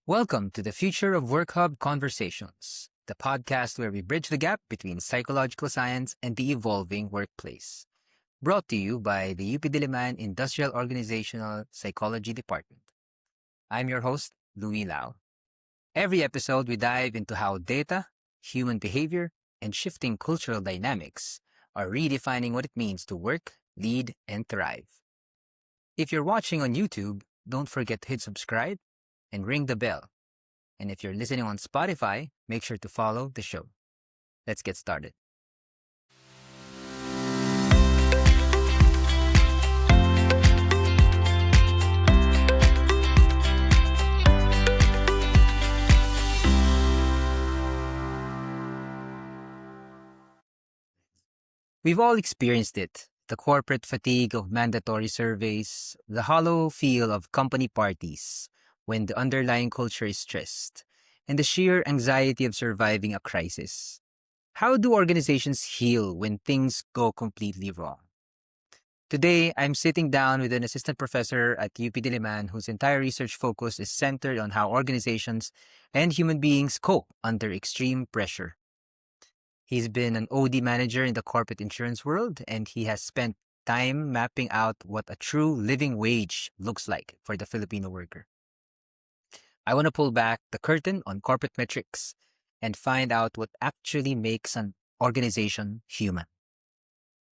Welcome to the Future of Work Hub Conversations, the podcast where we bridge the gap between psychological science and the evolving workplace. Brought to you by the UP Diliman Industrial Organizational Psychology Department. I'm your host, Louis Lau. Every episode, we dive into how data, human behavior, and shifting cultural dynamics are redefining what it means to work, lead, and thrive. If you're watching on YouTube, don't forget to hit subscribe and ring the bell. And if you're listening on Spotify, make sure to follow the show. Let's get started. We've all experienced it. The corporate fatigue of mandatory surveys, the hollow feel of company parties when the underlying culture is stressed, and the sheer anxiety of surviving a crisis. How do organizations heal when things go completely wrong? Today, I'm sitting down with an assistant professor at UP Diliman whose entire research focus is centered on how organizations and human beings cope under extreme pressure. He's been an OD manager in the corporate insurance world, and he has spent time mapping out what a true living wage looks like for the Filipino worker. I want to pull back the curtain on corporate metrics and find out what actually makes an organization human.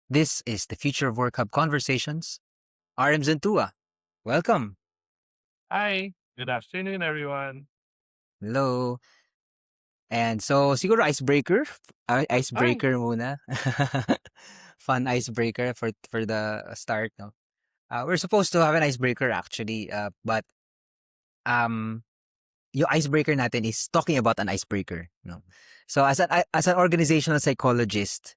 This is the Future of Work Hub Conversations. RM Zentua, welcome. Hi, good afternoon, everyone. Hello. And so, siguro icebreaker. Hi. Icebreaker muna. Fun icebreaker for the start. No? We're supposed to have an icebreaker actually, but yung icebreaker natin is talking about an icebreaker. No? So, as an organizational psychologist,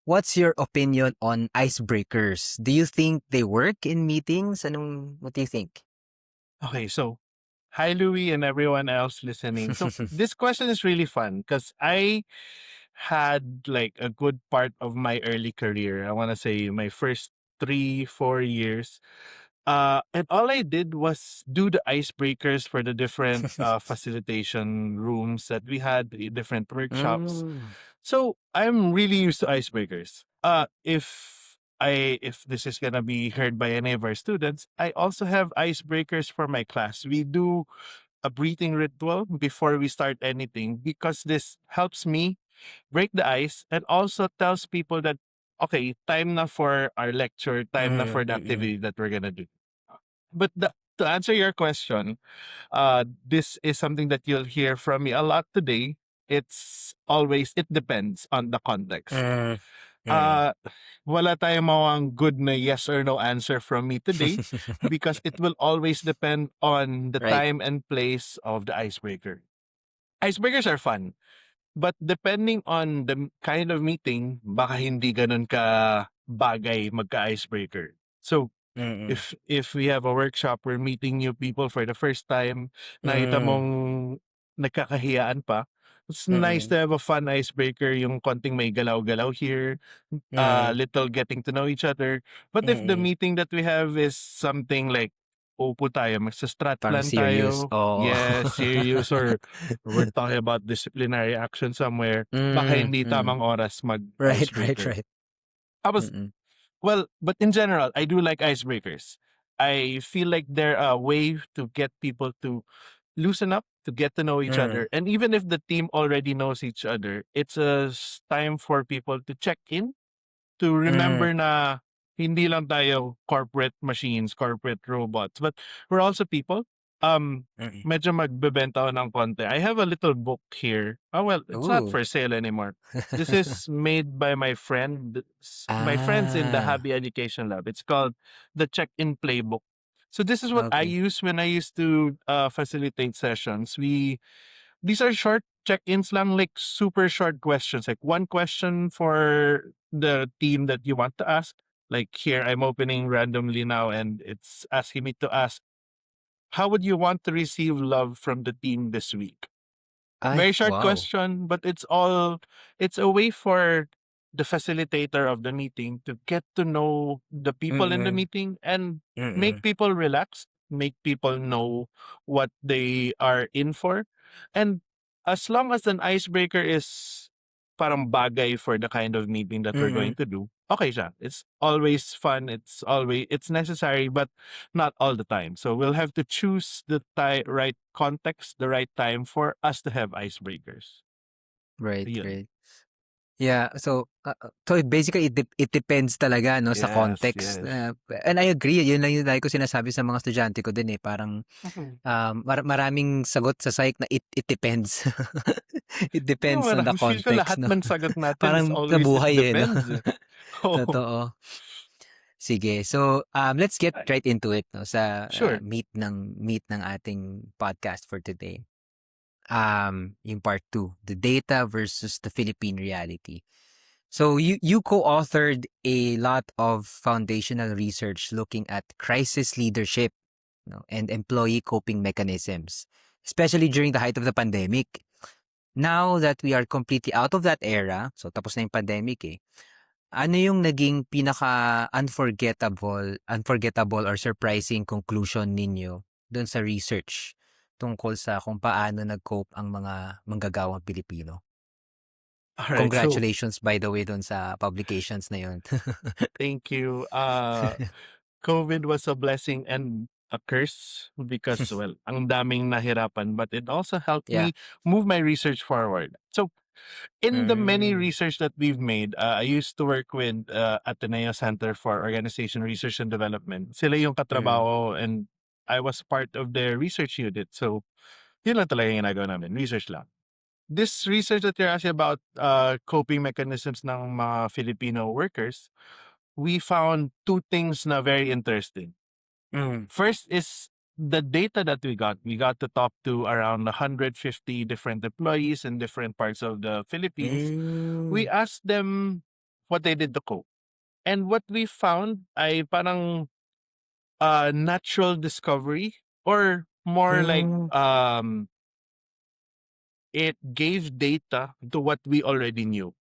what's your opinion on icebreakers? Do you think they work in meetings? What do you think? Okay, so hi, Louis, and everyone else listening. So, this question is really fun because I had like a good part of my early career. I want to say my first 3, 4 years. And all I did was do the icebreakers for the different facilitation rooms that we had, the different workshops. So I'm really used to icebreakers. If this is gonna be heard by any of our students, I also have icebreakers for my class. We do a breathing ritual before we start anything because this helps me break the ice and also tells people that okay, time na for our lecture, time na for the activity that we're gonna do. But to answer your question, this is something that you'll hear from me a lot today. It depends on the context. Wala tayong mawang good na yes or no answer from me today because it will always depend on the Right. time and place of the icebreaker. Icebreakers are fun, but depending on the kind of meeting, baka hindi ganun ka bagay magka-icebreaker. So, if we have a workshop, we're meeting new people for the first time, nakita mong nagkakahiyaan pa, it's nice to have a fun icebreaker, yung konting may galaw-galaw here, little getting to know each other. But if the meeting that we have is something like, upo tayo, magsa-strat Parang plan serious. tayo, Oo. yes, serious, or we're talking about disciplinary action somewhere, baka hindi tamang oras Right. mag-icebreaker. Tapos, well, but in general, I do like icebreakers. I feel like they're a way to get people to loosen up, to get to know each other. And even if the team already knows each other, it's a time for people to check in, to remember na hindi lang tayo corporate machines, corporate robots, but we're also people. Medyo magbebenta ako ng konti. I have a little book here. Oh, well, it's not Ooh. for sale anymore. This is made by my my friends in the Happy Education Lab. It's called the Check-in Playbook. So this is what I Okay. use when I used to facilitate sessions. These are short check-ins lang, like super short questions, like one question for the team that you want to ask. Like here, I'm opening randomly now, and it's asking me to ask, how would you want to receive love from the team this week? Very short Wow. question, but it's a way for the facilitator of the meeting to get to know the people in the meeting and make people relaxed. make people know what they are in for. And as long as an icebreaker is parang bagay for the kind of meeting that we're going Mm. to do, okay siya. It's always fun. It's necessary, but not all the time. So we'll have to choose the right context, the right time for us to have icebreakers. Right, Yun. right. Yeah, so basically it depends talaga 'no sa Yes, context, yes. and I agree yun lang yung lagi ko sinasabi sa mga estudyante ko din, eh, parang, Mhm. maraming sagot sa psych na it depends. It Oo, depends on the feel ko context lahat 'no. ng sagot natin is Parang sa always it buhay, eh, 'no. depends, eh. Oo. Totoo. Sige, so, let's get Ay, right into it 'no sa, sure. meat ng ating podcast for today. Yung part 2, the data versus the Philippine reality. So you co-authored a lot of foundational research looking at crisis leadership, and employee coping mechanisms, especially during the height of the pandemic. Now that we are completely out of that era, so tapos na yung pandemic eh, ano yung naging pinaka unforgettable or surprising conclusion ninyo dun sa research tungkol sa kung paano nag-cope ang mga manggagawang Pilipino? Alright, so Congratulations by the way dun sa publications na yun. thank you. COVID was a blessing and a curse because, well, ang daming nahirapan, but it also helped Yeah. me move my research forward. So, in the many Mm. research that we've made, I used to work with Ateneo Center for Organization Research and Development. Sila yung Mm. katrabaho and I was part of their research unit. So, yun lang talaga yung ginagawa namin, research lang. This research that you're asking about coping mechanisms ng mga Filipino workers, we found two things na very interesting. Mm. First is the data that we got. We got to talk to around 150 different employees in different parts of the Philippines. We Hmm. asked them what they did to cope. And what we found ay parang natural discovery or more like Hmm. it gave data to what we already knew.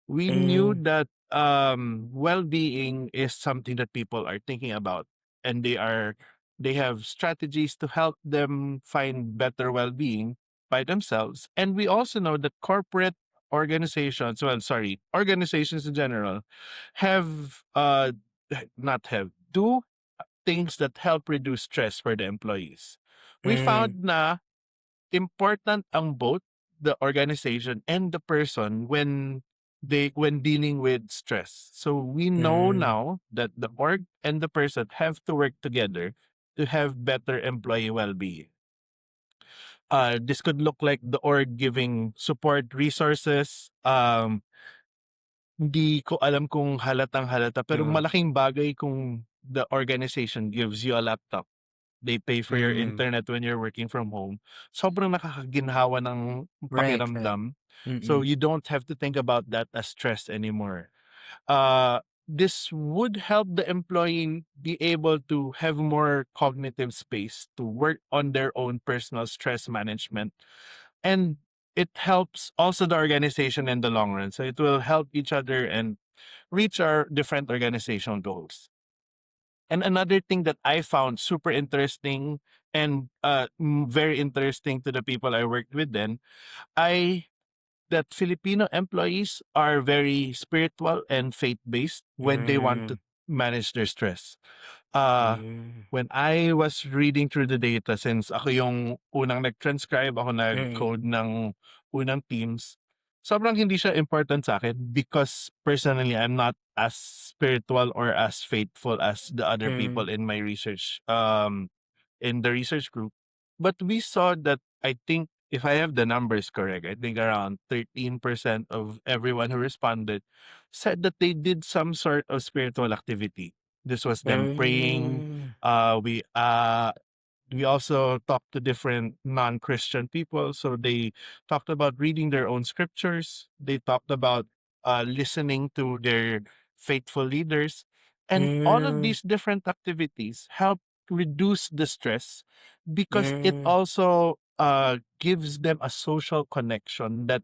We knew Hmm. that well-being is something that people are thinking about and they have strategies to help them find better well-being by themselves. And we also know that corporate organizations, well, sorry, organizations in general have not have do things that help reduce stress for the employees. We Hmm. found na important ang both the organization and the person when dealing with stress. So we know Hmm. now that the org and the person have to work together to have better employee well-being. This could look like the org giving support resources. Hindi ko alam kung halatang-halata pero Oo. malaking bagay kung the organization gives you a laptop. They pay for your Hmm. internet when you're working from home. Sobrang nakakaginhawa ng Right, right. pakiramdam. So Mm. you don't have to think about that as stress anymore. This would help the employee be able to have more cognitive space to work on their own personal stress management. And it helps also the organization in the long run. So it will help each other and reach our different organizational goals. And another thing that I found super interesting and very interesting to the people I worked with then, I that Filipino employees are very spiritual and faith-based when they want Hmm. to manage their stress. Uh, Hmm. when I was reading through the data, since ako yung unang nag-transcribe, ako Mm. nag-code ng unang teams, sobrang hindi siya important sa akin because personally, I'm not as spiritual or as faithful as the other Hmm. people in my research, in the research group. But we saw that I think if I have the numbers correct, I think around 13% of everyone who responded said that they did some sort of spiritual activity. This was them praying. Hmm. We also talked to different non-Christian people. So they talked about reading their own scriptures. They talked about listening to their faithful leaders. And all of Hmm. these different activities help reduce the stress because it Hmm. also gives them a social connection that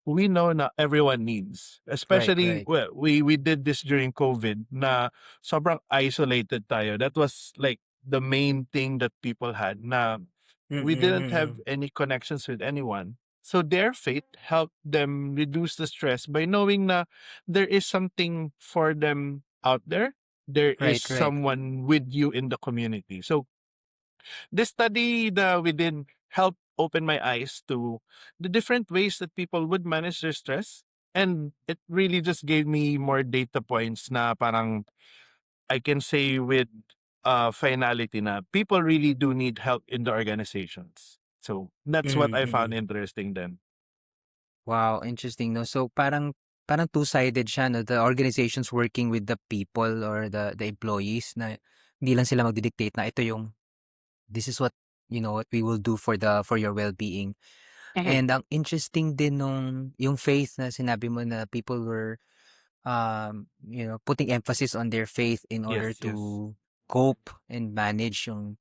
we know na everyone needs. Right, Especially, right. well, we did this during COVID na sobrang isolated tayo. That was like the main thing that people had na Mm, we didn't have mm. any connections with anyone. So their faith helped them reduce the stress by knowing na there is something for them out there. There is Right, right. someone with you in the community. So this study that we did helped open my eyes to the different ways that people would manage their stress. And it really just gave me more data points na parang I can say with finality na people really do need help in the organizations. So that's what Mm, I found mm. interesting then. Wow, interesting, no? So parang two-sided siya, no? The organizations working with the people or the employees na hindi lang sila magdi-dictate na ito yung this is what what we will do for your well-being. Mhm. And ang interesting din nung yung faith na sinabi mo na people were putting emphasis on their faith in order Yes, yes. to cope and manage yung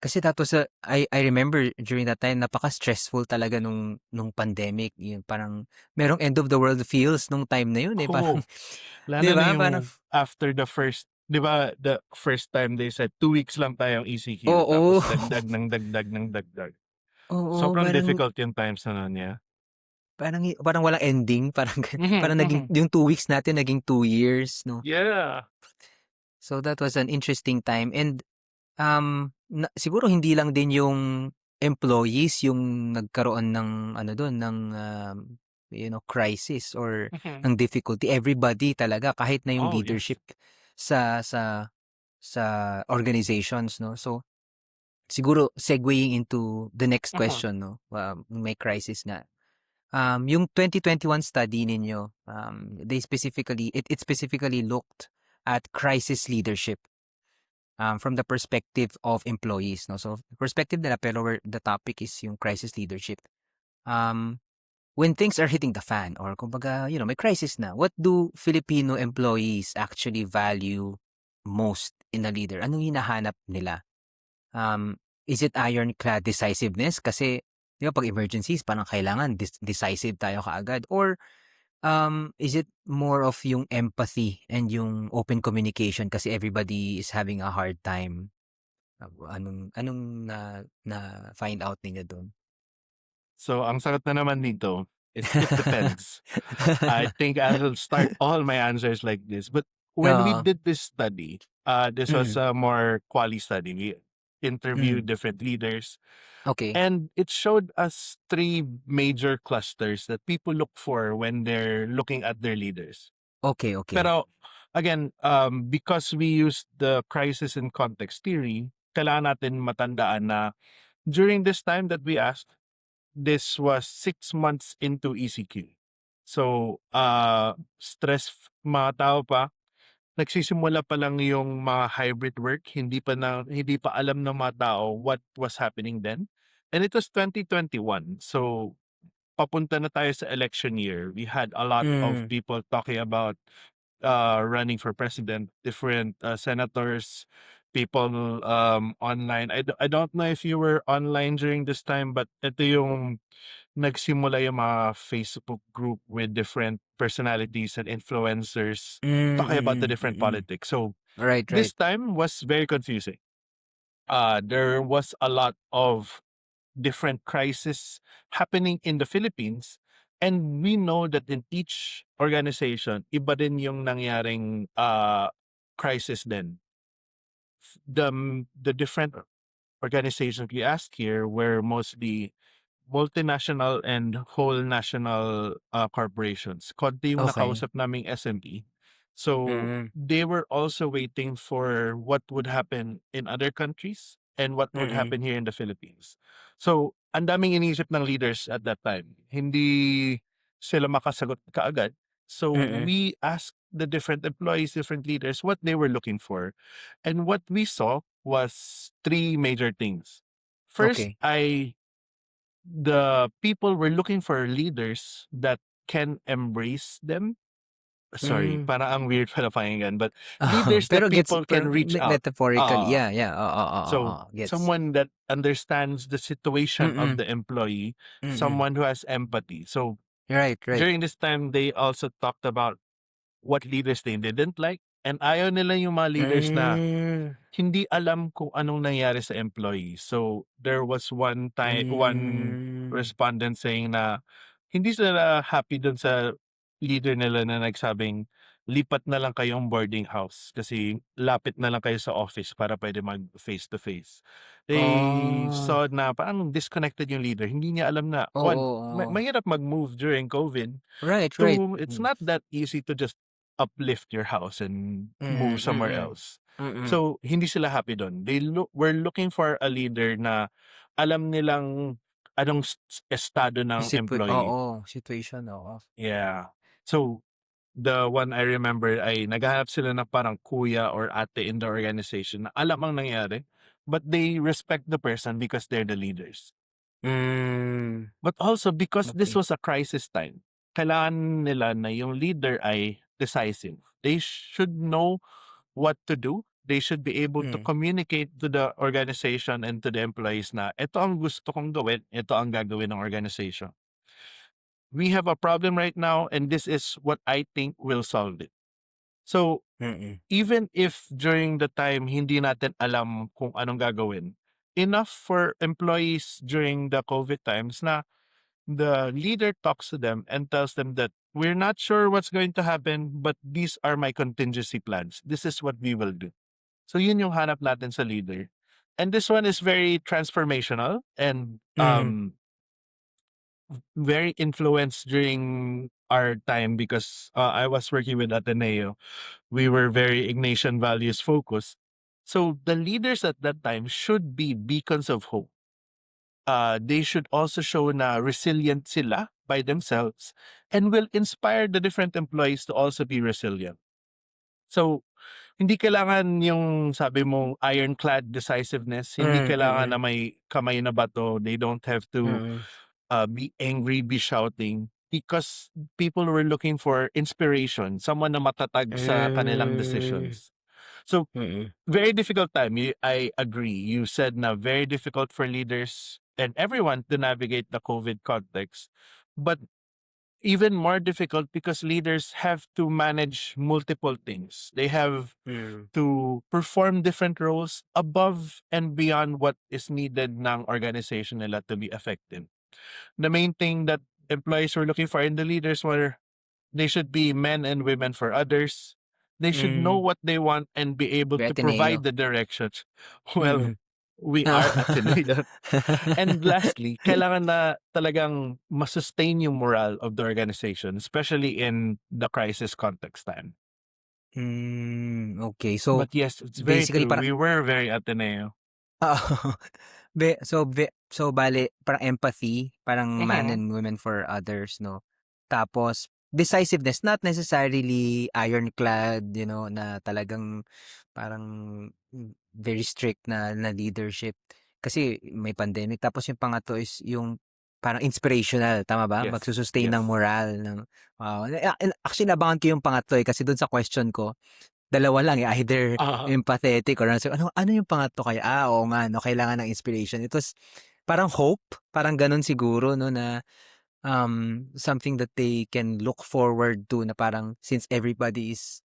kasi that was I remember during that time napaka-stressful talaga nung pandemic. Yung parang merong end of the world feels nung time na yun eh. Parang Oo. 'di Lalo na ba? Parang yung after the first, di ba, the first time they said 2 weeks lang tayong ECQ oo. tapos dagdag ng dagdag ng dagdag. Oo, Sobrang parang difficult yung times na nun, yeah. parang walang ending, parang Mhm, parang naging mhm. yung 2 weeks natin naging 2 years, no? Yeah. So that was an interesting time and siguro hindi lang din yung employees yung nagkaroon ng ano dun ng crisis or Mhm. ng difficulty. Everybody talaga kahit na yung Oh, yes. leadership sa sa sa organizations, no. So siguro segueing into the next Mhm. question, no. May crisis nga. Yung 2021 study ninyo, it specifically looked at crisis leadership from the perspective of employees, no? So, perspective nila pero the topic is yung crisis leadership. Um, when things are hitting the fan or kumbaga, may crisis na, what do Filipino employees actually value most in a leader? Anong hinahanap nila? Is it ironclad decisiveness? Kasi, di ba, pag emergencies, parang kailangan decisive tayo kaagad. Or is it more of yung empathy and yung open communication kasi everybody is having a hard time? Anong na-find out ninyo dun? So, ang sagot na naman dito is it depends. I think I'll start all my answers like this. But when we Oo. did this study, this was Mm, a more quali study. We interviewed mm. different leaders, Okey. and it showed us three major clusters that people look for when they're looking at their leaders. Okey, okey. Pero again, because we used the crisis and context theory, kailangan natin matandaan na during this time that we asked, this was 6 months into ECQ. So, mga tao pa, nagsisimula pa lang yung mga hybrid work, hindi pa alam ng mga tao what was happening then. And it was 2021. So, papunta na tayo sa election year. We had a lot of Mm. people talking about running for president, different senators, people online. I don't know if you were online during this time, but ito yung nagsimula yung mga Facebook group with different personalities and influencers Hmm, talking about the mm, different mm. politics. So Right, this right. time was very confusing. There was a lot of different crises happening in the Philippines. And we know that in each organization, iba din yung nangyaring crisis din. The different organizations we asked here were mostly multinational and whole national corporations. Konti yung Okey. nakausap naming SME. So Mm, they were also waiting for what would happen in other countries and what would mm, happen here in the Philippines. So ang daming iniisip ng leaders at that time. Hindi sila makasagot kaagad. So mm. we asked the different employees, different leaders, what they were looking for. And what we saw was three major things. First, Okey. the people were looking for leaders that can embrace them. Sorry, Hmm. para ang weird pala pakinggan, but Oo, leaders pero that gets people can reach out. metaphorical. Ah, Yeah, yeah. Oo, oo, oo. so Gets. someone that understands the situation of Mm, the employee, mm. someone who has empathy. So Right, right. during this time, they also talked about what leaders they didn't like And ayaw nila yung mga leaders na Hmm. hindi alam kung anong nangyari sa employee. So, there was one Hmm. respondent saying na hindi sila happy dun sa leader nila na nagsabing, "Lipat na lang kayong boarding house kasi lapit na lang kayo sa office para pwede mag face to face." They Ah. saw na parang disconnected yung leader. Hindi niya alam na, Oo, one, oo. mahirap mag-move during COVID. Right, right. Two, it's not that easy to just uplift your house and move Mm, somewhere mm. else. Mm. So, hindi sila happy dun. Were looking for a leader na alam nilang anong estado Yung ng employee. oo, situation, oo. Yeah. So, the one I remember ay naghahanap sila ng parang kuya or ate in the organization na alam ang nangyari, but they respect the person because they're the leaders. Hmm. But also because this Okey. was a crisis time, kailangan nila na yung leader ay decisive. They should know what to do. They should be able to Hmm. communicate to the organization and to the employees na ito ang gusto kong gawin, ito ang gagawin ng organization. We have a problem right now and this is what I think will solve it. So, Mm. even if during the time hindi natin alam kung anong gagawin, enough for employees during the COVID times na the leader talks to them and tells them that we're not sure what's going to happen, but these are my contingency plans. This is what we will do. So yun yung hanap natin sa leader. And this one is very transformational and Hmm. very influenced during our time because I was working with Ateneo. We were very Ignatian values focused. So the leaders at that time should be beacons of hope. They should also show na resilient sila by themselves and will inspire the different employees to also be resilient. So, hindi kailangan yung sabi mong ironclad decisiveness, hindi Hmm, kailangan na mm. may kamay na bato. They don't have to Mm. be angry, be shouting because people were looking for inspiration, someone na matatag sa kanilang Hmm. decisions. So, Mm. very difficult time. I agree. You said na very difficult for leaders and everyone to navigate the COVID context. But even more difficult because leaders have to manage multiple things. They have Hmm. to perform different roles above and beyond what is needed ng organization nila to be effective. The main thing that employees were looking for in the leaders were they should be men and women for others. They should know Hmm. what they want and be able May to provide Ateneo. the directions. Well, Mm. we are Ateneo. And lastly, kailangan na talagang masustain yung morale of the organization, especially in the crisis context time. Okey. So, But yes, it's very basically true. parang We were very Ateneo. oo. So bale parang empathy, parang man Mhm. and women for others 'no. Tapos decisiveness, not necessarily ironclad, na talagang parang very strict na leadership. Kasi may pandemic. Tapos yung pangatlo is yung parang inspirational, tama ba? Yes. Magsu-sustain ng Yes. moral ng actually naabangan ko yung pangatlo, kasi dun sa question ko dalawa lang, either Ah, empathetic or ano yung pangatlo kaya? Oo nga 'no, kailangan ng inspiration. It was parang hope, parang gano'n siguro 'no na, something that they can look forward to na parang since everybody is,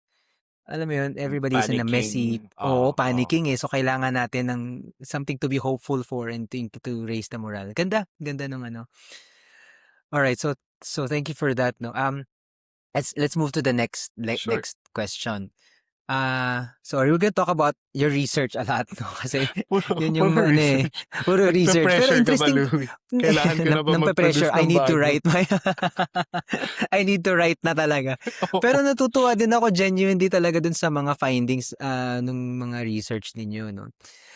alam mo yun, everybody is in a messy, panicking. oo, Oo. panicking, so kailangan natin ng something to be hopeful for and to raise the morale. Ganda, ganda nung ano. Alright, so thank you for that 'no. Let's move to the Sure. next question. So are we gonna talk about your research a lot 'no, kasi yun yung Puro ano, eh, research. puro research. Pero Nagpe-pressure ka ba, interesting Louie? Kailangan ko na ba nampe-pressure, mag-produce I ng need to bago? write my I need to write na talaga. Oo. Pero natutuwa din ako genuinely talaga dun sa mga findings, nung mga research ninyo 'no.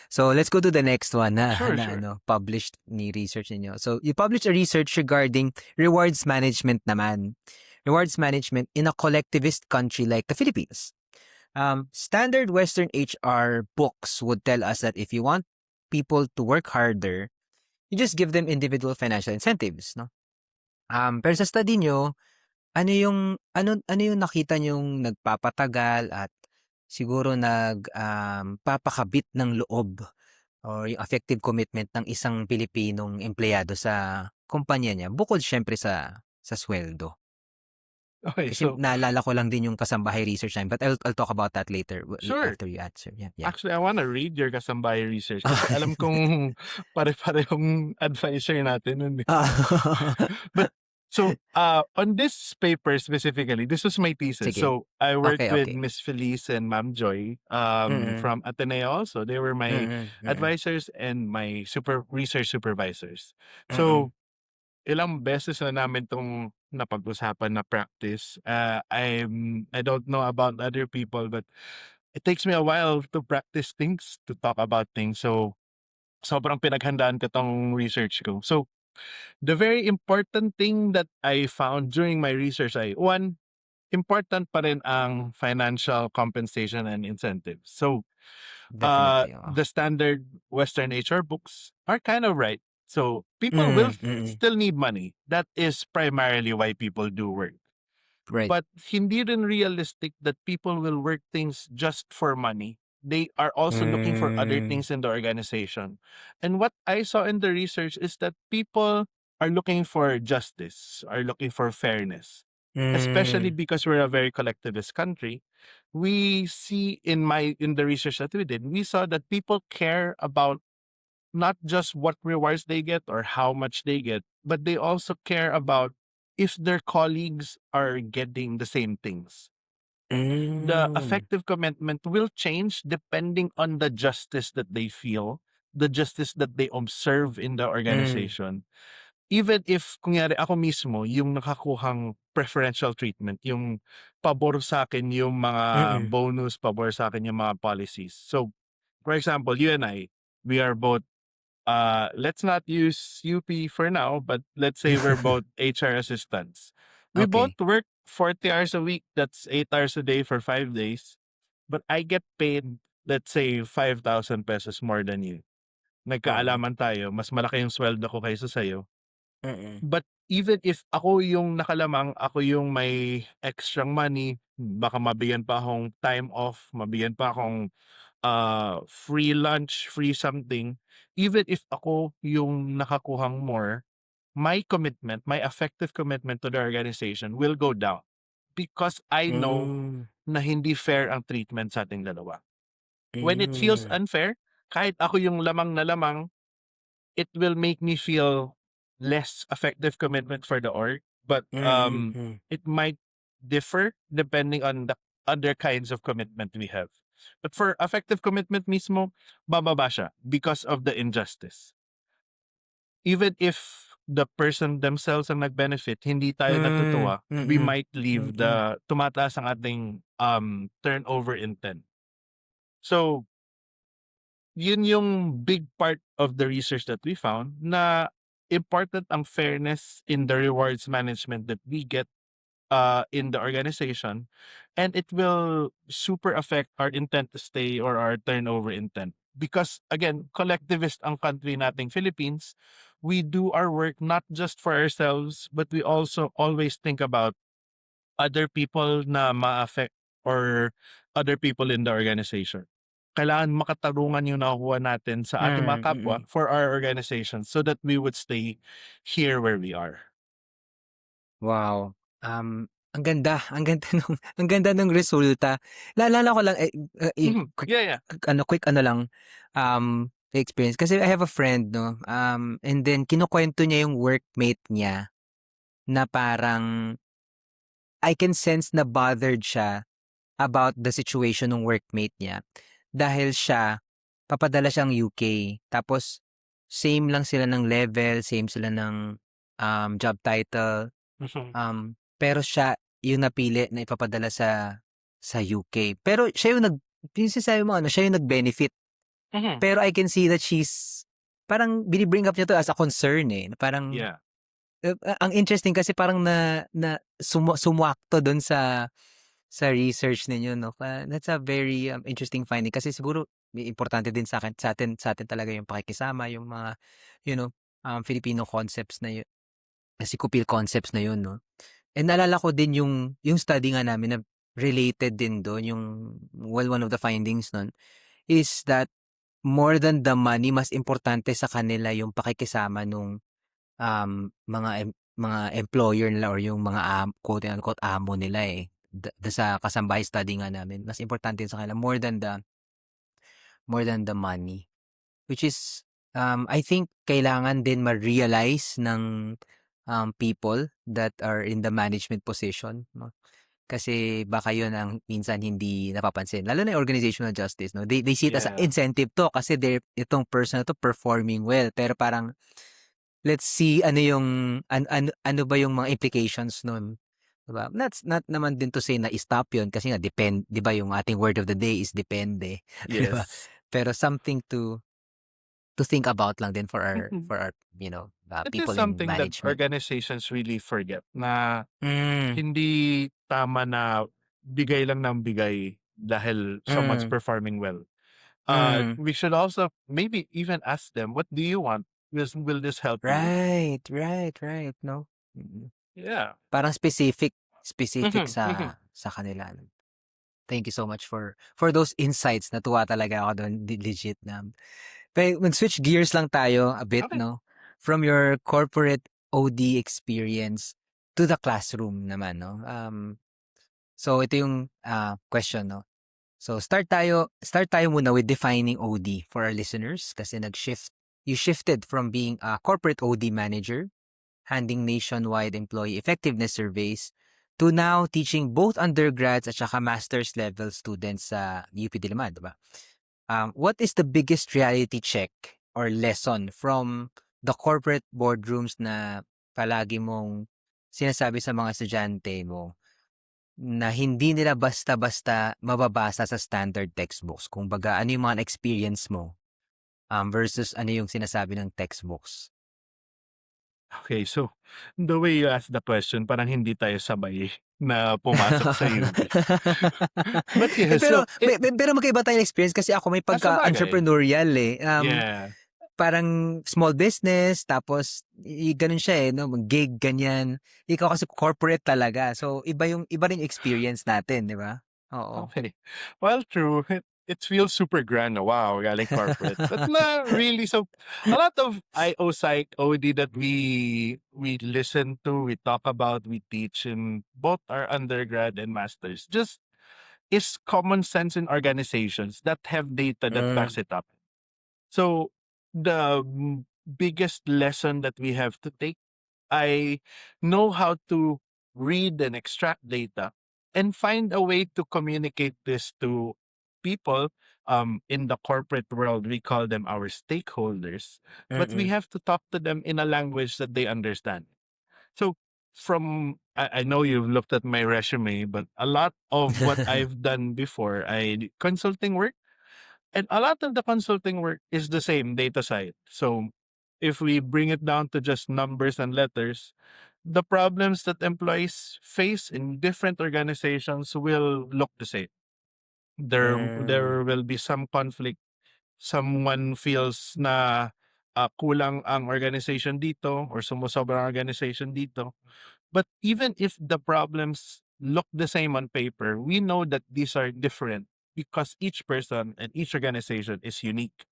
So let's go to the next one na Sure, na sure. ano, published ni research ninyo. So you published a research regarding rewards management naman. Rewards management in a collectivist country like the Philippines. Standard Western HR books would tell us that if you want people to work harder, you just give them individual financial incentives, no? Pero sa study nyo, ano yung nakita nyong nagpapatagal at siguro papakabit ng loob or yung effective commitment ng isang Pilipinong empleyado sa kumpanya niya bukod siyempre sa sweldo? Okay, Kasi so naalala ko lang din yung kasambahay research namin, but I'll talk about that later sure. after you answer. Yeah, yeah. Actually, I wanna read your kasambahay research kasi alam kong pare-parehong adviser natin nun, eh. But so, on this paper specifically, this was my thesis. Sige. So, I worked Okay, with okay. Miss Felice and Ma'am Joy, Mm, from Ateneo also. They were my mm. advisors and my research supervisors. Mm, So, ilang beses na namin 'tong napag-usapan na practice. I don't know about other people, but it takes me a while to practice things, to talk about things. So, sobrang pinaghandaan ko 'tong research ko. So, the very important thing that I found during my research ay, one, important pa rin ang financial compensation and incentives. So, definitely, oo. the standard Western HR books are kind of right. So, people will Mm. still need money. That is primarily why people do work. Right. But hindi rin realistic that people will work things just for money. They are also looking for other Hmm, things in the organization. And what I saw in the research is that people are looking for justice, are looking for fairness. Especially hmm, because we're a very collectivist country, we see in the research that we did, we saw that people care about not just what rewards they get or how much they get, but they also care about if their colleagues are getting the same things. The hmm, effective commitment will change depending on the justice that they feel, the justice that they observe in the hmm, organization. Even if, kunyari, ako mismo, yung nakakuhang preferential treatment, yung pabor sa akin yung mga mm. bonus, pabor sa akin yung mga policies. So, for example, you and I, we are both let's not use UP for now, but let's say we're both HR assistants. We both Okay. work 40 hours a week. That's 8 hours a day for 5 days. But I get paid, let's say, 5,000 pesos more than you. Oo. Nagkaalaman tayo. Mas malaki yung sweldo ko kaysa sa'yo. Mm, But even if ako yung nakalamang, ako yung may extra money, baka mabigyan pa akong time off, mabigyan pa akong free lunch, free something, even if ako yung nakakuhang more, my commitment, my effective commitment to the organization will go down because I know hmm, na hindi fair ang treatment sa ating dalawa. When it feels hmm, unfair, kahit ako yung lamang na lamang, it will make me feel less effective commitment for the org. But mm. it might differ depending on the other kinds of commitment we have. But for effective commitment mismo, bababa siya because of the injustice. Even if the person themselves ang nag-benefit, hindi tayo Hmm, natutuwa, we mm, might leave mm, tumataas ang ating turnover intent. So, yun yung big part of the research that we found na important ang fairness in the rewards management that we get in the organization, and it will super affect our intent to stay or our turnover intent. Because again, collectivist ang country nating Philippines, we do our work not just for ourselves, but we also always think about other people na ma-affect or other people in the organization. Kailangan makatarungan yung nakukuha natin sa ating mga kapwa mm. for our organization so that we would stay here where we are. Wow. Ang ganda ang ganda nung resulta. Naalala ko lang, Mhm. quick Yeah, yeah. quick lang, experience. Kasi I have a friend 'no, and then kinukuwento niya yung workmate niya na parang I can sense na bothered siya about the situation ng workmate niya. Dahil siya, papadala siyang UK, tapos same lang sila ng level, same sila ng, job title. Mhm. Pero siya yung napili na ipapadala sa UK. Pero siya yung yung sinasabi mo ano, siya yung nag-benefit. Mhm. Pero I can see that she's parang bring up niya 'to as a concern, eh, na parang, Yeah. ang interesting kasi parang na sumwakto dun sa research ninyo 'no, that's a very, interesting finding kasi siguro importante din sa atin talaga yung pakikisama, yung mga, you know, Filipino concepts na Sikupil concepts na yun 'no. And naalala ko din yung study nga namin na related din dun yung one of the findings nun is that more than the money mas importante sa kanila yung pakikisama nung, mga mga employer nila or yung mga quote unquote amo nila eh. Sa kasambahay study nga namin, mas importante sa kanila more than the money. Which is, I think kailangan din ma-realize ng people that are in the management position, no? Kasi baka yun ang minsan hindi napapansin. Lalo na yung organizational justice, no? They see it as an Yeah. incentive to kasi itong person na to performing well. Pero parang, let's see ano ba yung mga implications nun. Diba? That's not naman din to say na stop yun kasi nga di ba yung ating word of the day is depende. Di ba? Yes. Pero something to think about lang din for Mhm. our It is people in something that management. organizations really forget na Mm, hindi tama na bigay lang ng bigay dahil someone's mm, performing well. mm. We should also maybe even ask them, what do you want? Will this help you? Right, right, no? Mm. Yeah. Parang specific Mhm, mhm. sa kanila. Thank you so much for those insights. Natuwa talaga ako doon, legit na. Pero mag-switch gears lang tayo a bit, Okay. no? From your corporate OD experience to the classroom naman, no? So ito yung question, no? So start tayo muna with defining OD for our listeners kasi you shifted from being a corporate OD manager, handling nationwide employee effectiveness surveys, to now teaching both undergrads at saka master's level students sa UP Diliman, di ba? What is the biggest reality check or lesson from the corporate boardrooms na palagi mong sinasabi sa mga estudyante mo na hindi nila basta-basta mababasa sa standard textbooks? Kumbaga, ano yung mga experience mo versus ano yung sinasabi ng textbooks? Okay, so the way you asked the question, parang hindi tayo sabay na pumasok sa UP. But yeah, Pero so it pero magkaiba tayong experience kasi ako may sabagay. pagka-entrepreneurial eh. Yeah. Parang small business tapos gano'n siya eh 'no, gig ganyan. Ikaw kasi corporate talaga. So iba rin yung experience natin, 'di ba? Oo. Okay. Well, true. It feels super grand. Na, wow, galing corporate. But not really. So a lot of IO Psych OD that we listen to, we talk about, we teach in both our undergrad and masters. Just is common sense in organizations that have data that backs Hmm, it up. So the biggest lesson that we have to take, I know how to read and extract data and find a way to communicate this to people in the corporate world. We call them our stakeholders, but we mm. have to talk to them in a language that they understand. So I know you've looked at my resume, but a lot of what I've done before, I consulting work, and a lot of the consulting work is the same data side. So if we bring it down to just numbers and letters, the problems that employees face in different organizations will look the same. Hmm, There will be some conflict. Someone feels na kulang ang organization dito or sumusobra ang organization dito. But even if the problems look the same on paper, we know that these are different because each person and each organization is unique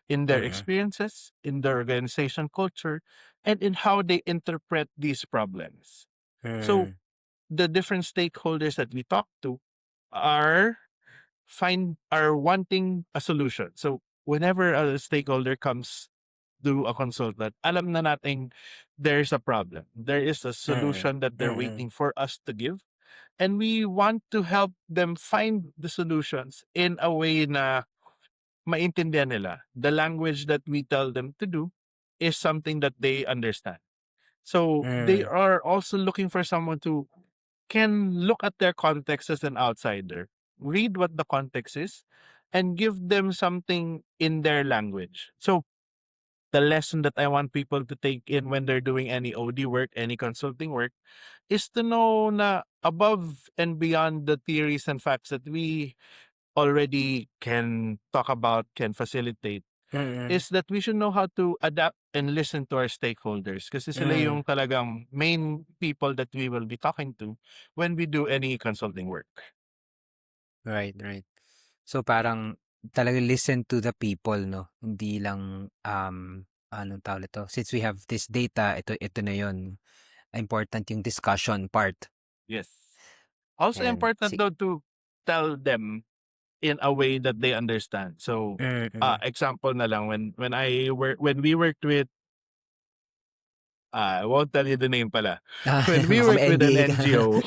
in their mm, experiences, in their organization culture, and in how they interpret these problems. So hmm, the different stakeholders that we talk to are are wanting a solution. So whenever a stakeholder comes to a consultant, alam na nating there's a problem. There is a mm, solution that they're mm, waiting for us to give. And we want to help them find the solutions in a way na maintindihan nila. The language that we tell them to do is something that they understand. So they mm, are also looking for someone to can look at their context as an outsider, read what the context is, and give them something in their language. So the lesson that I want people to take in when they're doing any OD work, any consulting work, is to know na above and beyond the theories and facts that we already can talk about, can facilitate, mm, is that we should know how to adapt and listen to our stakeholders kasi sila mm. yung talagang main people that we will be talking to when we do any consulting work. Right, right. So parang talagang listen to the people, no? Hindi lang anong tawag nito? Since we have this data, ito na 'yon. important yung discussion part. Yes. Also Ayan. important though to tell them in a way that they understand. So, example na lang when we worked with I won't tell you the name pala. When we Baka worked may with an NDA ka. NGO,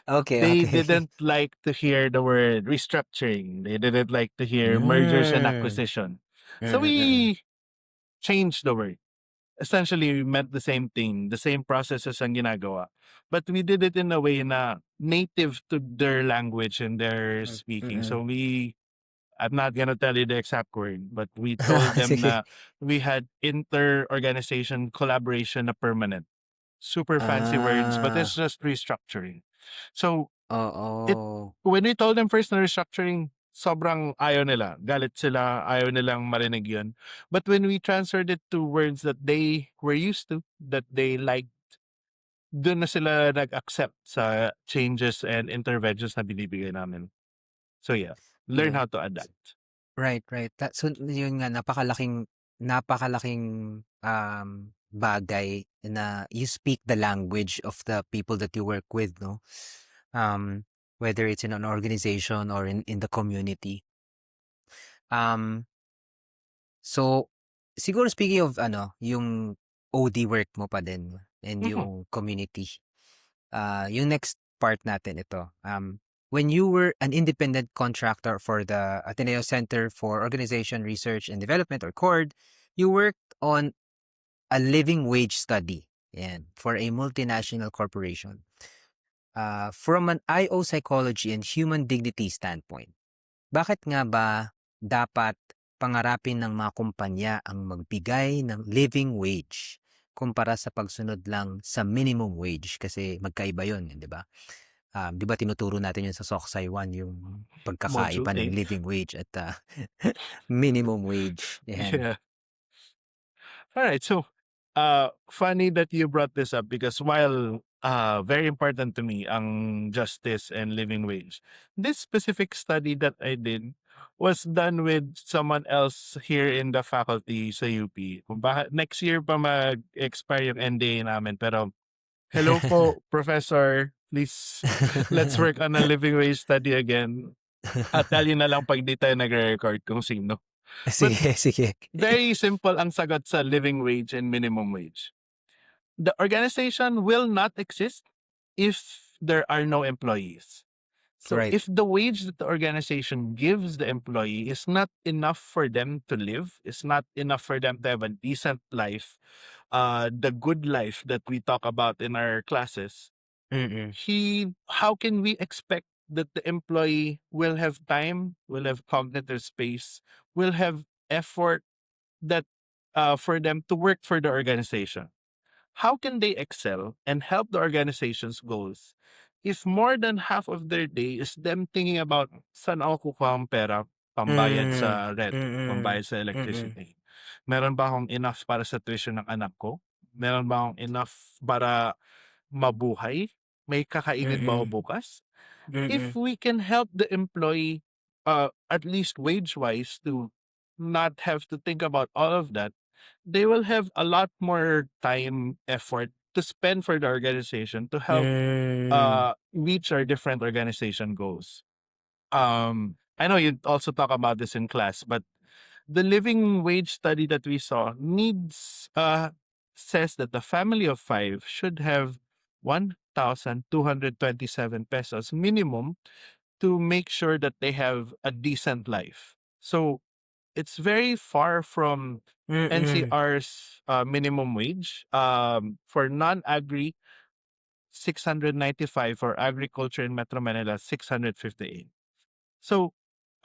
Okay, they okay. didn't like to hear the word restructuring. They didn't like to hear mergers and Hmm. acquisition. So Mm. we changed the word. Essentially, we meant the same thing, the same processes ang ginagawa. But we did it in a way na native to their language and their speaking. So I'm not gonna tell you the exact word, but we told them Sige. na we had inter-organization collaboration na permanent. Super fancy words, but it's Ah, just restructuring. So it oo. when we told them first na restructuring, sobrang ayaw nila. Galit sila, ayaw nilang marinig yun. But when we transferred it to words that they were used to, that they liked, dun na sila nag-accept sa changes and interventions na binibigay namin. So yeah, learn Yun. how to adapt. Right, right. So yun nga napakalaking, bagay na you speak the language of the people that you work with, 'no? Um, Whether it's in an organization or in the community. Um, so siguro speaking of ano, yung OD work mo pa din and Mhm, yung community. Yung next part natin ito. When you were an independent contractor for the Ateneo Center for Organization Research and Development or CORD, you worked on a living wage study, yan, for a multinational corporation. From an IO psychology and human dignity standpoint, bakit nga ba dapat pangarapin ng mga kumpanya ang magbigay ng living wage kumpara sa pagsunod lang sa minimum wage? Kasi magkaiba yun, 'di ba? 'Di ba tinuturo natin yun sa Soksay 1 yung module pagkakaiba ng A. living wage at minimum wage, yan. Yeah. Alright, so, funny that you brought this up because while, very important to me ang justice and living wage, this specific study that I did was done with someone else here in the faculty sa UP. Kung bakit next year pa mag-expire yung NDA namin pero, "Hello po, professor, please let's work on a living wage study again." Tell you na lang 'pag di tayo nagre-record kung sino. But Sige, sige. very simple ang sagot sa living wage and minimum wage. The organization will not exist if there are no employees. So Right. if the wage that the organization gives the employee is not enough for them to live, is not enough for them to have a decent life, the good life that we talk about in our classes, Mm. how can we expect that the employee will have time, will have cognitive space, will have effort that for them to work for the organization? How can they excel and help the organization's goals if more than half of their day is them thinking about saan ako kukuha ang pera pambayad Hmm. sa rent, Mm. pambayad sa Mm. electricity? Meron ba akong enough para sa tuition ng anak ko? Meron ba akong enough para mabuhay? May kakainin ba Mm. ako bukas? If Mm. we can help the employee, at least wage-wise, to not have to think about all of that, they will have a lot more time, effort to spend for the organization to help Hmm. reach our different organization goals. I know you also talk about this in class, but the living wage study that we saw says that the family of five should have 1,227 pesos minimum to make sure that they have a decent life. So it's very far from Mm. NCR's minimum wage. For non-agri, 695. For agriculture in Metro Manila, 658. So,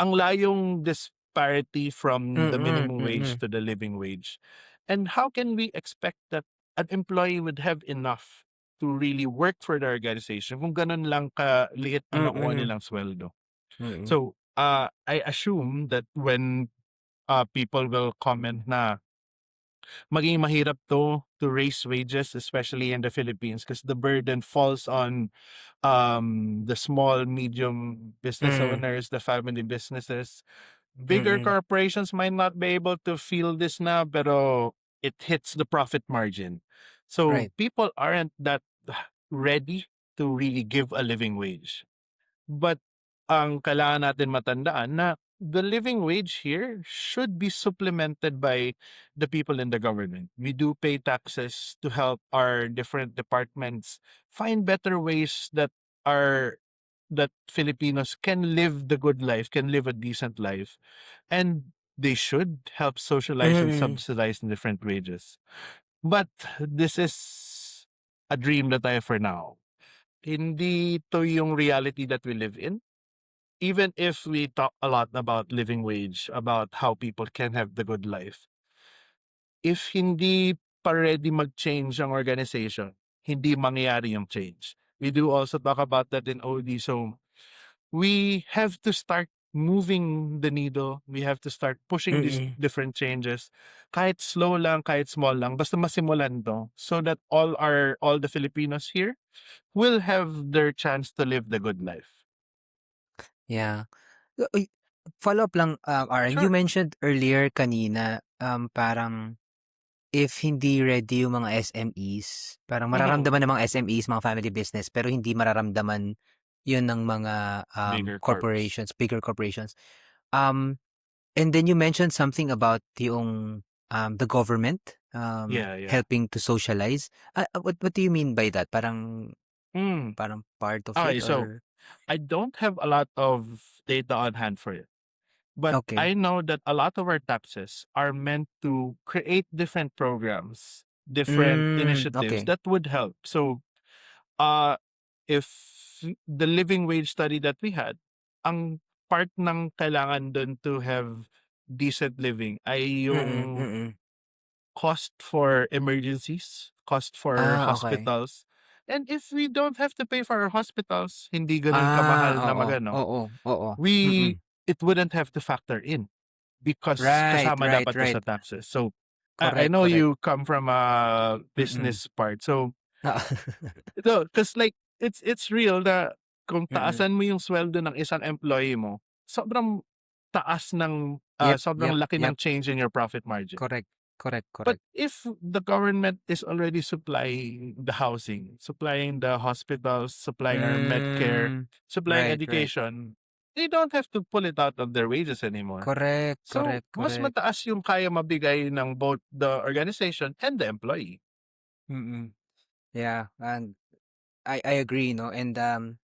ang layong disparity from the Mm. minimum wage Mm. to the living wage. And how can we expect that an employee would have enough to really work for the organization kung ganun lang kaliit ang nakuha Mm. nilang sweldo? Mm. So, I assume that when people will comment na maging mahirap to raise wages, especially in the Philippines, because the burden falls on the small, medium business Mm. owners, the family businesses. Bigger Mm. corporations might not be able to feel this now, pero it hits the profit margin. So Right. people aren't that ready to really give a living wage. But ang kailangan natin matandaan na the living wage here should be supplemented by the people in the government. We do pay taxes to help our different departments find better ways that Filipinos can live the good life, can live a decent life, and they should help socialize and Mm. subsidize in different wages. But this is a dream that I have for now. Hindi to yung reality that we live in. Even if we talk a lot about living wage, about how people can have the good life, if hindi pa ready mag-change ang organization, hindi mangyayari yung change. We do also talk about that in OD. So we have to start moving the needle. We have to start pushing these Mm. different changes. Kahit slow lang, kahit small lang, basta masimulan to so that all the Filipinos here will have their chance to live the good life. Yeah. Uy, follow up lang, RN, you Sure. mentioned earlier kanina, parang if hindi ready yung mga SMEs, parang Mhm. mararamdaman ng mga SMEs, mga family business, pero hindi mararamdaman yun ng mga Bigger corps. corporations, bigger corporations. And then you mentioned something about yung the government Yeah. helping to socialize. What do you mean by that? Parang Mm. part of Okay, it, so or I don't have a lot of data on hand for it, but okay. I know that a lot of our taxes are meant to create different programs, different initiatives Okay. that would help. So, uh, if the living wage study that we had, ang part ng kailangan dun to have decent living ay yung Mm. cost for emergencies, cost for Okay. hospitals. And if we don't have to pay for our hospitals, hindi ganun kamahal na Oo. magano, Oo. we it wouldn't have to factor in because Right, kasama right, dapat to sa right. taxes. So I Correct, know correct. you come from a Mm. business part. So Oo. ito, cause like it's real na kung Mm. taasan mo yung sweldo ng isang employee mo, sobrang taas ng sobrang laki ng Yep. change in your profit margin. Correct. But if the government is already supplying the housing, supplying the hospitals, supplying our medcare, supplying Right, right. education, they don't have to pull it out of their wages anymore. Correct. So, mas mataas yung kaya mabigay ng both the organization and the employee. Yeah, and I agree, no? And um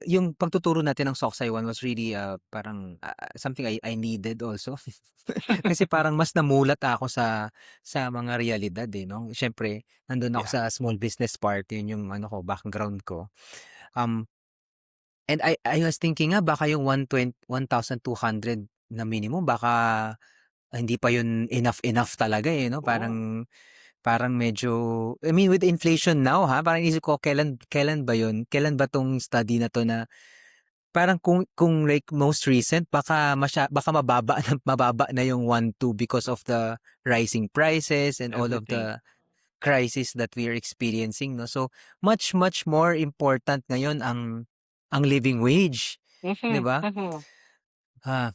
yung pagtuturo natin ng Soksay One was really parang something I needed also. Kasi parang mas namulat ako sa mga realidad eh, no? Siyempre, nandun ako Yeah. sa small business part, yun yung background ko. And I was thinking nga baka yung 1,200 na minimum baka hindi pa yun enough talaga eh, no? Oo. Parang medyo, I mean, with inflation now, parang inisip ko, kailan ba yun? Kailan ba tong study na to na parang kung like most recent, baka mababa na yung 1,2 because of the rising prices and all of Everything. the crisis that we are experiencing, no? So, much more important ngayon ang living wage, 'di ba?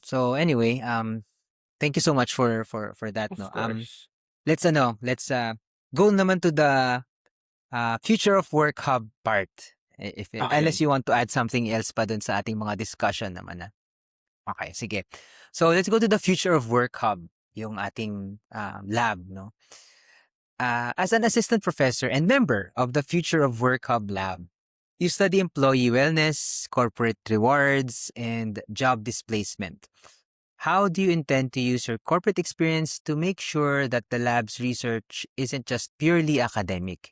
So anyway, thank you so much for that, Of no. course. Let's go naman to the future of work hub part. Unless Okay. you want to add something else pa dun sa ating mga discussion naman na. Okay, sige. So let's go to the future of work hub, yung ating lab, no. As an assistant professor and member of the Future of Work Hub lab, you study employee wellness, corporate rewards, and job displacement. How do you intend to use your corporate experience to make sure that the lab's research isn't just purely academic,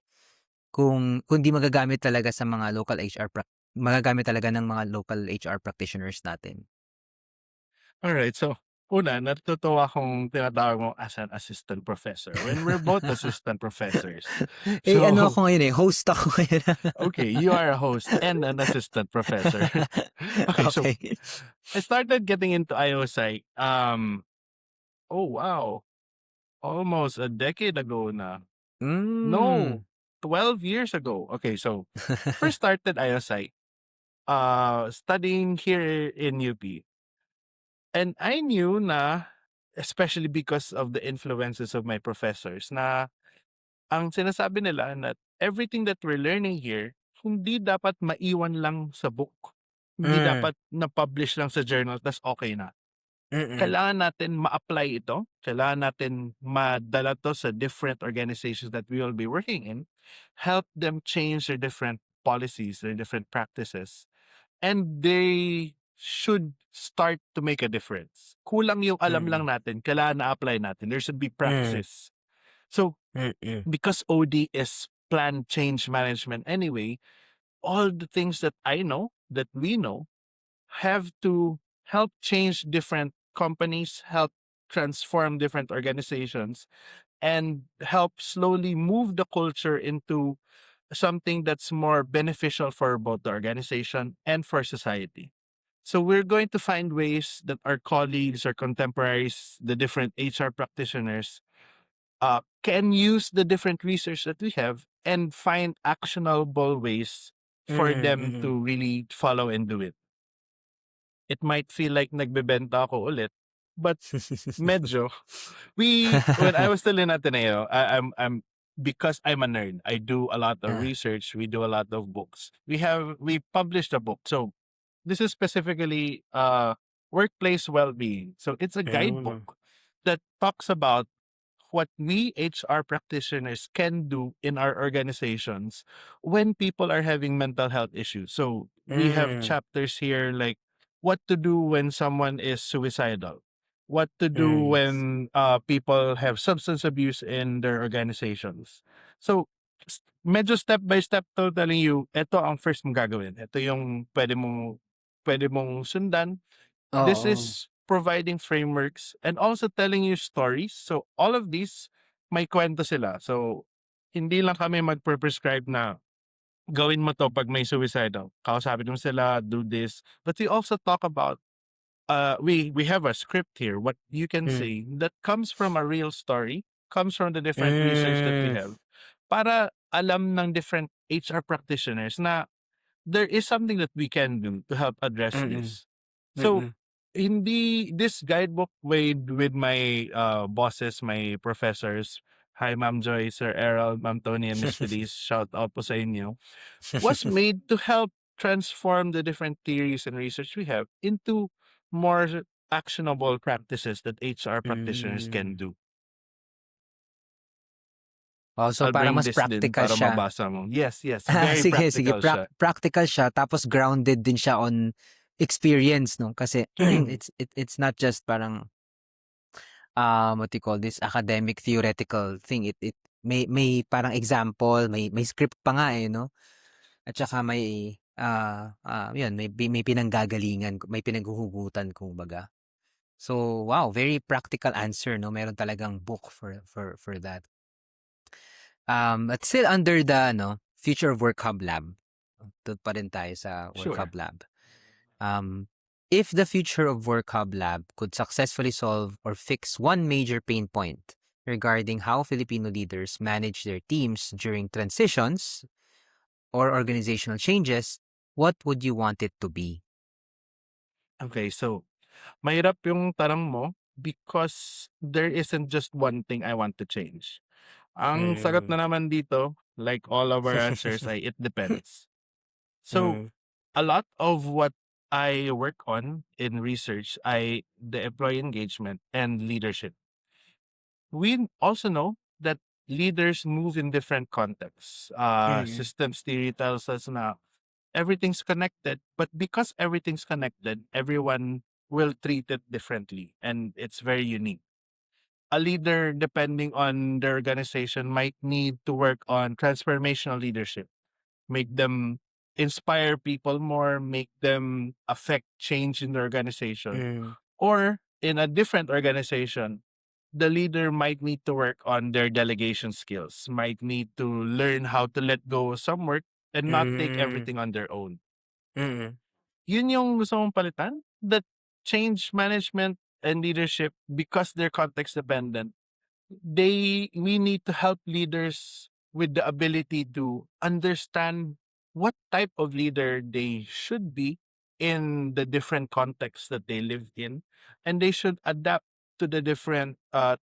kundi magagamit talaga sa mga magagamit talaga ng mga local HR practitioners natin? Alright, so una, natutuwa akong tinatawag mo as an assistant professor when we're both assistant professors. Ano So, ako ngayon host ako ngayon. okay, you are a host and an assistant professor. Okay, so Okay. I started getting into IOSI, oh wow, almost a decade ago na. No, 12 years ago. Okay, so first started IOSI, studying here in UP. And I knew na especially because of the influences of my professors na ang sinasabi nila na everything that we're learning here, hindi dapat maiwan lang sa book. Hindi Hmm, dapat na-publish lang sa journal tas okey na. mm, Kailangan natin ma-apply ito, kailangan natin madala 'to sa different organizations that we will be working in, help them change their different policies, their different practices, and they should start to make a difference. Kulang yung alam mm, lang natin, kailangan na-apply natin. There should be hmm, praxis. So, mm, because OD is planned change management anyway, all the things that I know, that we know, have to help change different companies, help transform different organizations, and help slowly move the culture into something that's more beneficial for both the organization and for society. So we're going to find ways that our colleagues, our contemporaries, the different HR practitioners can use the different research that we have and find actionable ways for mm, them mm. to really follow and do it. It might feel like nagbebenta ako ulit, but medyo we when I was still in Ateneo, I'm because I'm a nerd. I do a lot of Ah, research. We do a lot of books. We published a book. So this is specifically workplace well-being. So it's a guidebook hmm, that talks about what we HR practitioners can do in our organizations when people are having mental health issues. So we have hmm, chapters here like what to do when someone is suicidal, what to do hmm, when people have substance abuse in their organizations. So medyo step by step to telling you, ito ang first mong gagawin. Ito yung pwede mong sundan. This oo, is providing frameworks and also telling you stories. So all of these may kwento sila. So hindi lang kami magpe-prescribe na gawin mo to pag may suicidal. Kausapin mo sila, do this. But we also talk about we have a script here, what you can hmm, say that comes from a real story, comes from the different research that we hmm, have para alam ng different HR practitioners na there is something that we can do to help address mm, this. So, mm. hindi this guidebook with my bosses, my professors, hi Ma'am Joy, Sir Errol, Ma'am Tony, and Miss Felice, shout out po sa inyo, was made to help transform the different theories and research we have into more actionable practices that HR practitioners can Hmm. do. Oh, so I'll parang bring mas this din practical para siya. mabasa mo. Yes, yes, Ah, very sige, sige, practical siya. practical siya tapos grounded din siya on experience 'no, kasi it's not just parang, what you call this, academic theoretical thing, it may parang example, may script pa nga, eh, 'no? At saka may, 'yun may pinanggagalingan, may pinaghuhugutan kumbaga. So, wow, very practical answer 'no, meron talagang book for that. But still under the ano, Future of Work Hub Lab, dun pa rin tayo sa Work Sure. Hub Lab. Um, if the Future of Work Hub Lab could successfully solve or fix one major pain point regarding how Filipino leaders manage their teams during transitions or organizational changes, what would you want it to be? Okay, so mahirap yung tanong mo because there isn't just one thing I want to change. Ang sagot Mm. na naman dito, like all of our answers, ay it depends. So, Mm, a lot of what I work on in research ay the employee engagement and leadership. We also know that leaders move in different contexts. mm, Systems theory tells us na everything's connected, but because everything's connected, everyone will treat it differently and it's very unique. A leader, depending on their organization, might need to work on transformational leadership, make them inspire people more, make them affect change in the organization. mm, Or in a different organization, the leader might need to work on their delegation skills, might need to learn how to let go of some work and not take mm, everything on their own. mm, Yun yung gusto mong palitan? That change management and leadership, because they're context dependent, we need to help leaders with the ability to understand what type of leader they should be in the different contexts that they live in, and they should adapt to the different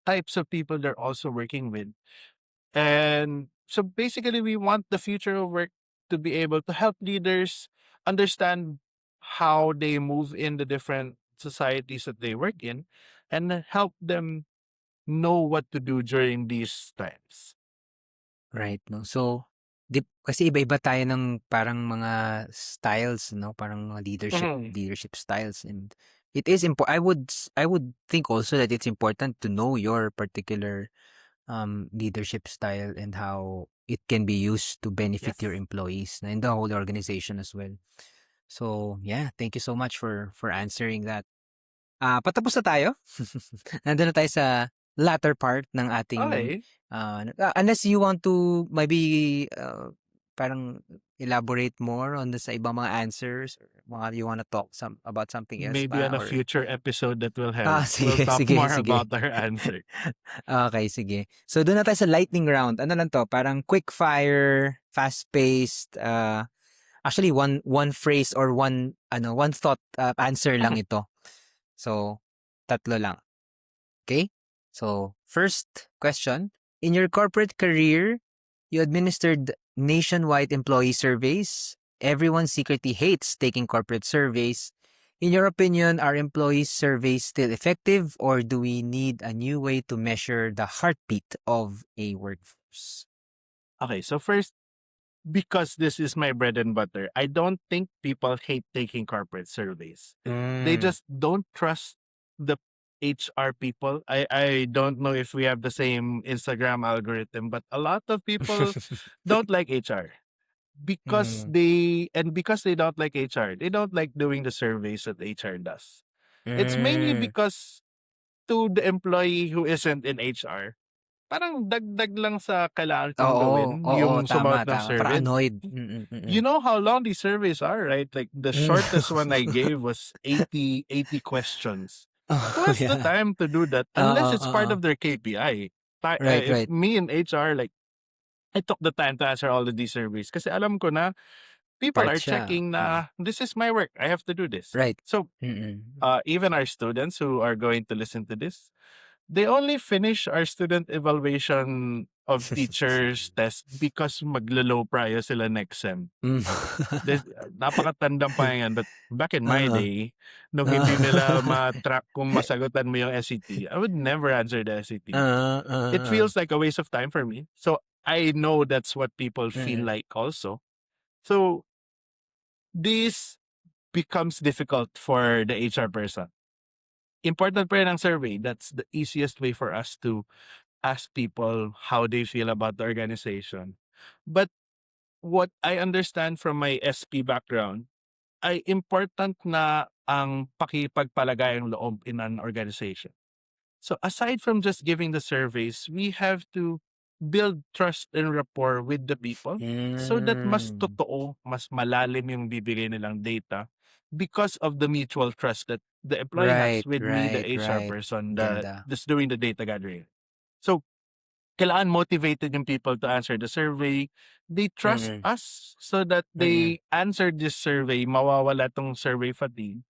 types of people they're also working with. And so basically, we want the future of work to be able to help leaders understand how they move in the different societies that they work in and help them know what to do during these times. Right, 'no. So, kasi iba-iba tayo ng parang mga styles, 'no, parang mga leadership Mhm. leadership styles, and it is I would think also that it's important to know your particular, leadership style and how it can be used to benefit your Yes. employees and the whole organization as well. So, yeah, thank you so much for answering that. Patapos na tayo. Nandun na tayo sa latter part ng ating, Okay. unless you want to maybe, parang elaborate more on sa ibang mga answers, or you wanna talk about something else Maybe pa, on a or future episode that we'll have, we'll sige, talk sige, more sige. about our answer. Okay, sige. So dun na tayo sa lightning round. Ano lang 'to, parang quick fire, fast-paced, actually one phrase or one thought, answer lang Mhm. ito. So, tatlo lang. Okay? So, first question. In your corporate career, you administered nationwide employee surveys. Everyone secretly hates taking corporate surveys. In your opinion, are employee surveys still effective, or do we need a new way to measure the heartbeat of a workforce? Okay, so first, because this is my bread and butter, I don't think people hate taking corporate surveys. They Mm. just don't trust the HR people. I don't know if we have the same Instagram algorithm, but a lot of people don't like HR Mm. because they don't like HR. They don't like doing the surveys that HR does. It's mainly Mm. because to the employee who isn't in HR, parang dagdag lang sa kailangan kong Oo, gawin oo, yung tama, sumagot ng tama. survey. Paranoid. You know how long these surveys are, right? Like the Mm. shortest one I gave was 80 questions. Who Oh, has the yeah. time to do that Oo, unless it's part oo. of their KPI? Right, If right. me in HR, like, I took the time to answer all of these surveys kasi alam ko na people Part are siya. checking na this is my work. I have to do this. Right. So Mm. even our students who are going to listen to this, they only finish our student evaluation of teachers test because maglo-low prio sila next sem. Hmm. Napakatandang pa yan, but back in my Oo. day, nung Oo. hindi nila ma-track kung masagutan mo yung SAT, I would never answer the SAT. Oo, It oo. feels like a waste of time for me. So I know that's what people feel Mm. like also. So this becomes difficult for the HR person. Important pa rin ang survey. That's the easiest way for us to ask people how they feel about the organization. But what I understand from my SP background ay important na ang pakipagpalagayang loob in an organization. So aside from just giving the surveys, we have to build trust and rapport with the people so that mas Hmm. totoo, mas malalim yung bibigay nilang data because of the mutual trust that the employee has Right, with me, the right, HR right. person, Ganda. that's doing the data gathering. So kailangan motivated yung people to answer the survey. They trust Mm. us so that Mm. they answer this survey, mawawala tong survey fatigue.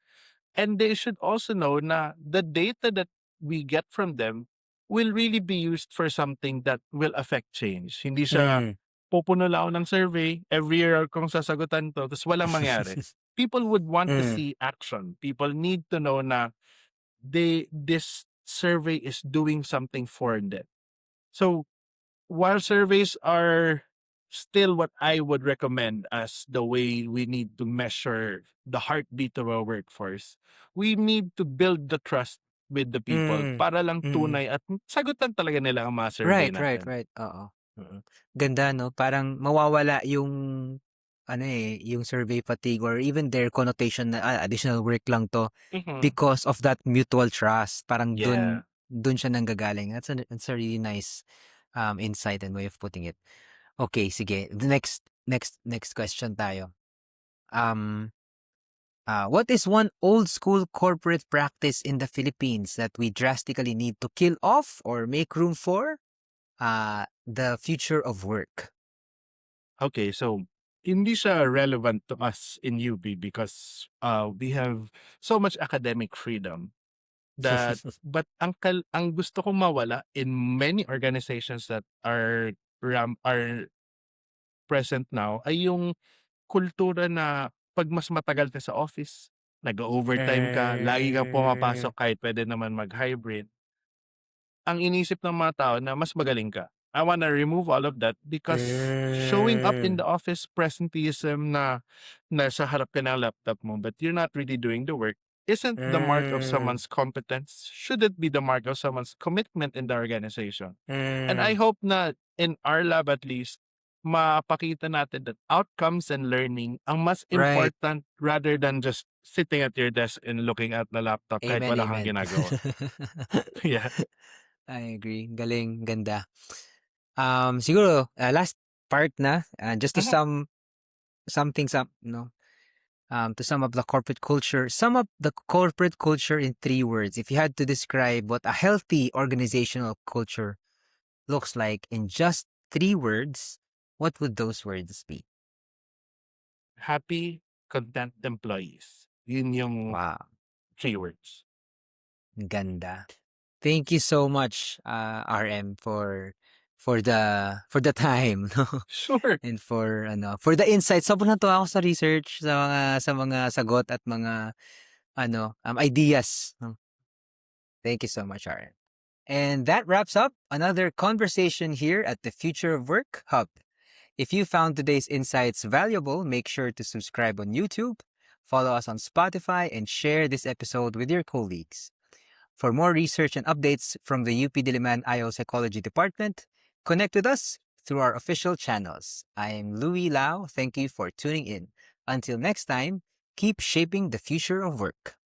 And they should also know na the data that we get from them will really be used for something that will affect change. Hindi siya Mm. pupuno lang ako ng survey, every year kung sasagutan to, tapos walang mangyari. People would want to Mm. see action. People need to know na this survey is doing something for them. So while surveys are still what I would recommend as the way we need to measure the heartbeat of our workforce, we need to build the trust with the people Mm. para lang Mm. tunay at sagutan talaga nila ang mga survey Right, right, natin. right. Oo. Ganda, 'no? Parang mawawala yung yung survey fatigue, or even their connotation na, additional work lang 'to, Mhm. because of that mutual trust. Parang Yeah. dun siya nanggagaling. That's a really nice, insight and way of putting it. Okay, sige. The next question tayo. What is one old school corporate practice in the Philippines that we drastically need to kill off or make room for? The future of work. Okay, so hindi siya relevant to us in UB because we have so much academic freedom. that but ang gusto kong mawala in many organizations that are present now ay yung kultura na 'pag mas matagal ka sa office, nag-o-overtime ka, lagi kang pumapasok kahit puwede naman mag-hybrid. Ang inisip ng mga tao na mas magaling ka. I wanna remove all of that because showing up in the office presenteeism na nasa harap ka ng laptop mo but you're not really doing the work isn't the mark of someone's competence. Should it be the mark of someone's commitment in the organization? And I hope na in our lab at least, mapakita natin that outcomes and learning ang mas Right. important rather than just sitting at your desk and looking at the laptop kahit Amen, wala kang amen. ginagawa. Yeah. I agree. Galing, ganda. Siguro, last part na, just to Mhm. sum things up, to sum up the corporate culture. Sum up the corporate culture in 3 words. If you had to describe what a healthy organizational culture looks like in just 3 words, what would those words be? Happy, content employees. Yun yung Wow, 3 words. ganda. Thank you so much, RM, for the time, no? Sure. And for the insights. Sobrang natuwa ako sa research, sa mga sagot at mga ideas, no? Thank you so much, RM. And that wraps up another conversation here at the Future of Work Hub. If you found today's insights valuable, make sure to subscribe on YouTube, follow us on Spotify, and share this episode with your colleagues. For more research and updates from the UP Diliman IO Psychology Department, connect with us through our official channels. I'm Louis Lau. Thank you for tuning in. Until next time, keep shaping the future of work.